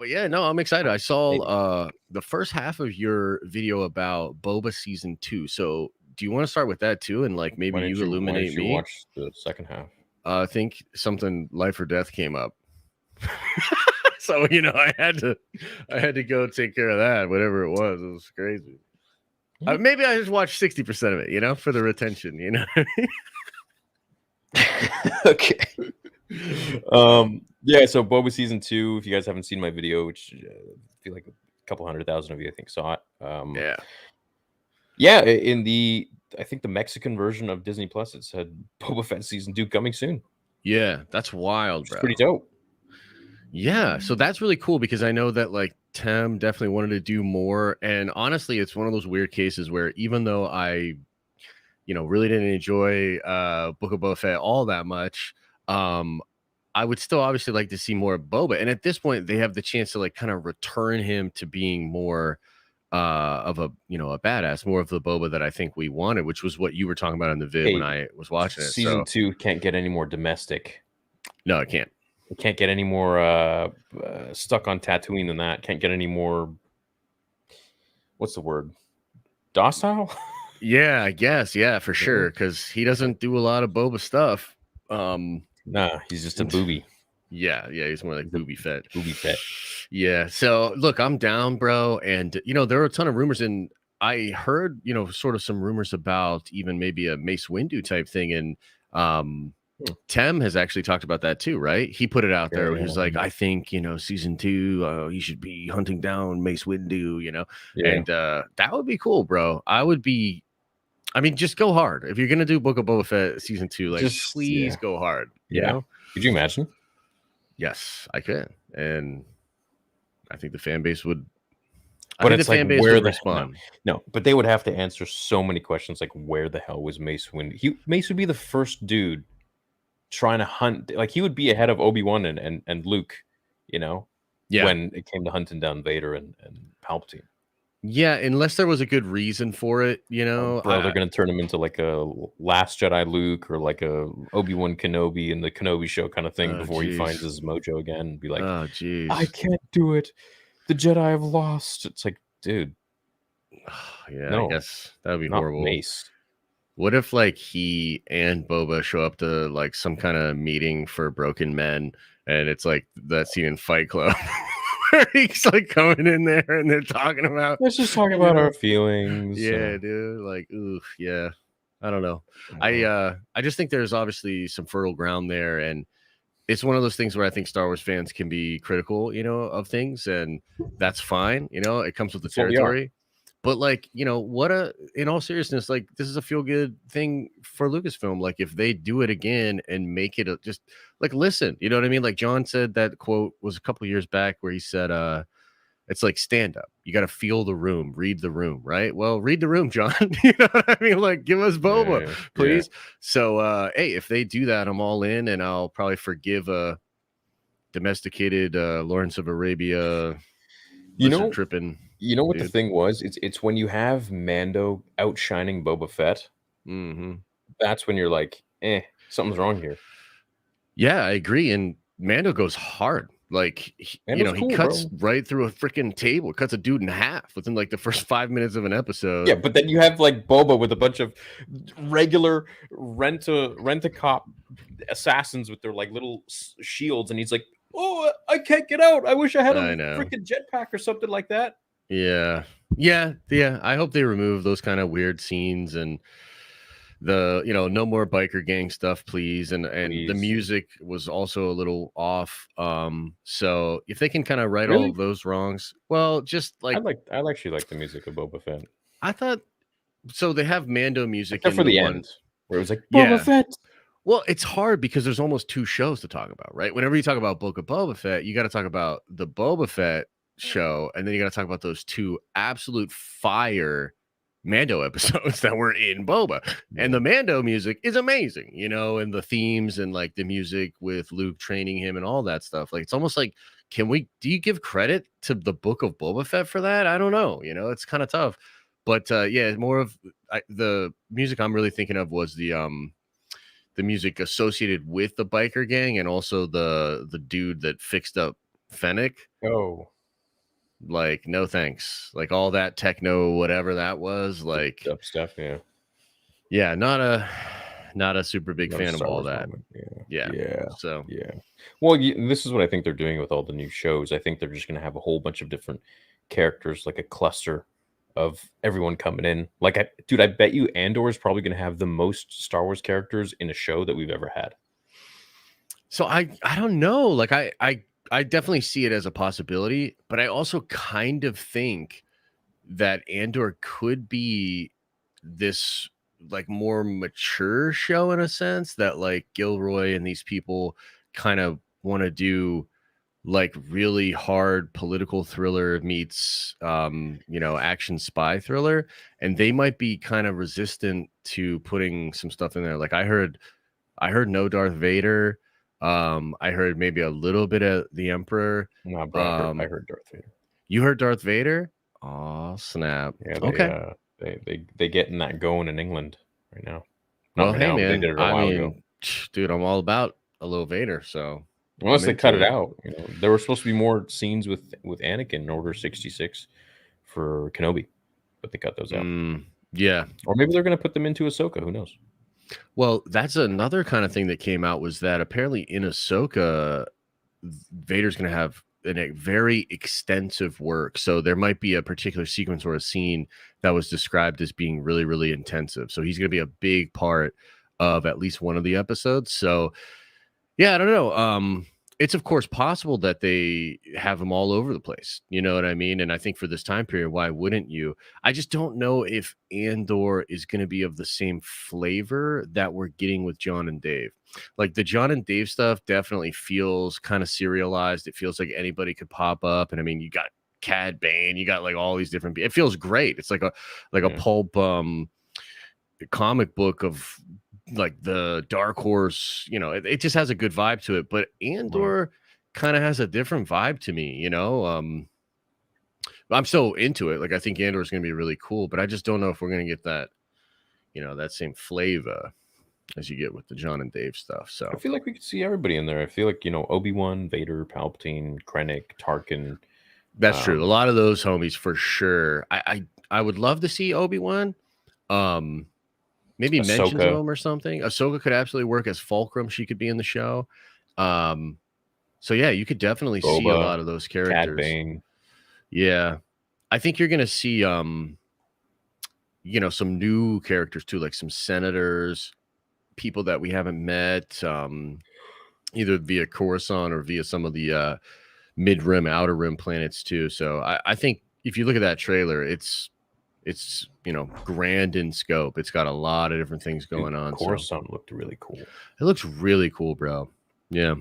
But yeah, no, I'm excited. I saw the first half of your video about Boba season 2. So do you want to start with that too, and like maybe you Why illuminate didn't you me? watch the second half? I think something life or death came up. So I had to go take care of that, whatever it was. It was crazy. Maybe I just watched 60% of it, for the retention, Okay. Yeah, so Boba season 2, if you guys haven't seen my video, which I feel like a couple 100,000 of you I think saw it. Yeah, I think the Mexican version of Disney Plus, it said Boba Fett season 2 coming soon. Yeah, that's wild, bro. It's pretty dope. Yeah, so that's really cool because I know that like Tim definitely wanted to do more, and honestly, it's one of those weird cases where even though I, really didn't enjoy Book of Boba Fett all that much, I would still obviously like to see more of Boba. And at this point, they have the chance to like kind of return him to being more of a a badass, more of the Boba that I think we wanted, which was what you were talking about in the vid when I was watching it. Season 2 can't get any more domestic. No, it can't. It can't get any more stuck on Tatooine than that. Can't get any more. What's the word? Docile? Yeah, I guess. Yeah, for sure. Because he doesn't do a lot of Boba stuff. Nah, he's just a booby. Yeah, he's more like Booby Fett. Booby Fett. Yeah. So look, I'm down, bro. And there are a ton of rumors, and I heard, sort of some rumors about even maybe a Mace Windu type thing. And Tem has actually talked about that too, right? He put it out there. He was like, I think, season 2, he should be hunting down Mace Windu, and that would be cool, bro. Just go hard. If you're gonna do Book of Boba Fett season 2, like please go hard. You know? Could you imagine? Yes, I could. And I think the fan base would. But it's like where the respond. No, but they would have to answer so many questions, like where the hell was Mace Windu? Mace would be the first dude trying to hunt. Like he would be ahead of Obi-Wan and Luke, when it came to hunting down Vader and Palpatine. Yeah, unless there was a good reason for it, Bro, they're gonna turn him into like a Last Jedi Luke or like a Obi-Wan Kenobi in the Kenobi show kind of thing before he finds his mojo again and be like, oh geez, I can't do it. The Jedi have lost. It's like, dude. Yeah, no, I guess that would be horrible. Mace. What if like he and Boba show up to like some kind of meeting for broken men, and it's like that scene in Fight Club? He's like coming in there and they're talking about, let's just talk about our feelings. Yeah, dude. Like, oof, yeah. I don't know. I just think there's obviously some fertile ground there, and it's one of those things where I think Star Wars fans can be critical, of things, and that's fine. It comes with the territory. But like, in all seriousness, like this is a feel good thing for Lucasfilm. Like if they do it again and make it just like, listen, you know what I mean? Like John said that quote was a couple of years back where he said, it's like stand up. You got to feel the room, read the room, right? Well, read the room, John. You know what I mean? Like give us Boba, please. Yeah. So, hey, if they do that, I'm all in, and I'll probably forgive a domesticated Lawrence of Arabia. Tripping. You know what the thing was? It's when you have Mando outshining Boba Fett. Mm-hmm. That's when you're like, something's wrong here. Yeah, I agree. And Mando goes hard. Like, he cuts right through a freaking table, cuts a dude in half within like the first 5 minutes of an episode. Yeah, but then you have like Boba with a bunch of regular rent-a-cop assassins with their like little shields, and he's like, oh, I can't get out. I wish I had a freaking jetpack or something like that. Yeah. I hope they remove those kind of weird scenes and the no more biker gang stuff, please. And the music was also a little off. So if they can kind of right all of those wrongs, well, just like I actually like the music of Boba Fett. I thought so. They have Mando music except for the end where it was like Boba Fett. Well, it's hard because there's almost 2 shows to talk about, right? Whenever you talk about Book of Boba Fett, you got to talk about the Boba Fett show, and then you got to talk about those 2 absolute fire Mando episodes that were in Boba. And the Mando music is amazing, and the themes and like the music with Luke training him and all that stuff. Like it's almost like, do you give credit to the Book of Boba Fett for that? I don't know. It's kind of tough. But more of the music I'm really thinking of was the music associated with the biker gang and also the dude that fixed up Fennec. Oh, Like, no thanks. Like all that techno, whatever that was, like stuff. Yeah, not a super big fan of all that. Yeah. So Well, this is what I think they're doing with all the new shows. I think they're just going to have a whole bunch of different characters, like a cluster of everyone coming in. Like, I bet you Andor is probably going to have the most Star Wars characters in a show that we've ever had. So I don't know. Like I definitely see it as a possibility, but I also kind of think that Andor could be this like more mature show in a sense that like Gilroy and these people kind of want to do like really hard political thriller meets action spy thriller, and they might be kind of resistant to putting some stuff in there. Like I heard no Darth Vader. I heard maybe a little bit of the Emperor. No, bro, I heard Darth Vader. You heard Darth Vader? Oh, snap. Yeah, Okay. They getting that going in England right now. Well, hey, man. They did it a while ago. Dude, I'm all about a little Vader, so unless they cut it out. There were supposed to be more scenes with Anakin in Order 66 for Kenobi, but they cut those out. Yeah. Or maybe they're going to put them into Ahsoka. Who knows? Well, that's another kind of thing that came out, was that apparently in Ahsoka, Vader's going to have a very extensive work. So there might be a particular sequence or a scene that was described as being really, really intensive. So he's going to be a big part of at least one of the episodes. So yeah, I don't know. It's of course possible that they have them all over the place. You know what I mean? And I think for this time period, why wouldn't you? I just don't know if Andor is going to be of the same flavor that we're getting with John and Dave. Like the John and Dave stuff definitely feels kind of serialized. It feels like anybody could pop up. And I mean, you got Cad Bane, you got like all these different, it feels great. It's like a pulp comic book of like the Dark Horse, it just has a good vibe to it. But Andor kind of has a different vibe to me, I'm so into it. Like I think Andor is going to be really cool, but I just don't know if we're going to get that, that same flavor as you get with the John and Dave stuff. So I feel like we could see everybody in there. I feel like, Obi-Wan, Vader, Palpatine, Krennic, Tarkin. That's true. A lot of those homies for sure. I would love to see Obi-Wan. Maybe Ahsoka. mentions him or something. Ahsoka could absolutely work as Fulcrum. She could be in the show. So yeah, you could definitely see a lot of those characters. Cad Bane. Yeah. I think you're gonna see some new characters too, like some senators, people that we haven't met, either via Coruscant or via some of the mid-rim, outer rim planets too. So I think if you look at that trailer, it's grand in scope. It's got a lot of different things going on. Coruscant looked really cool. It looks really cool, bro. Yeah.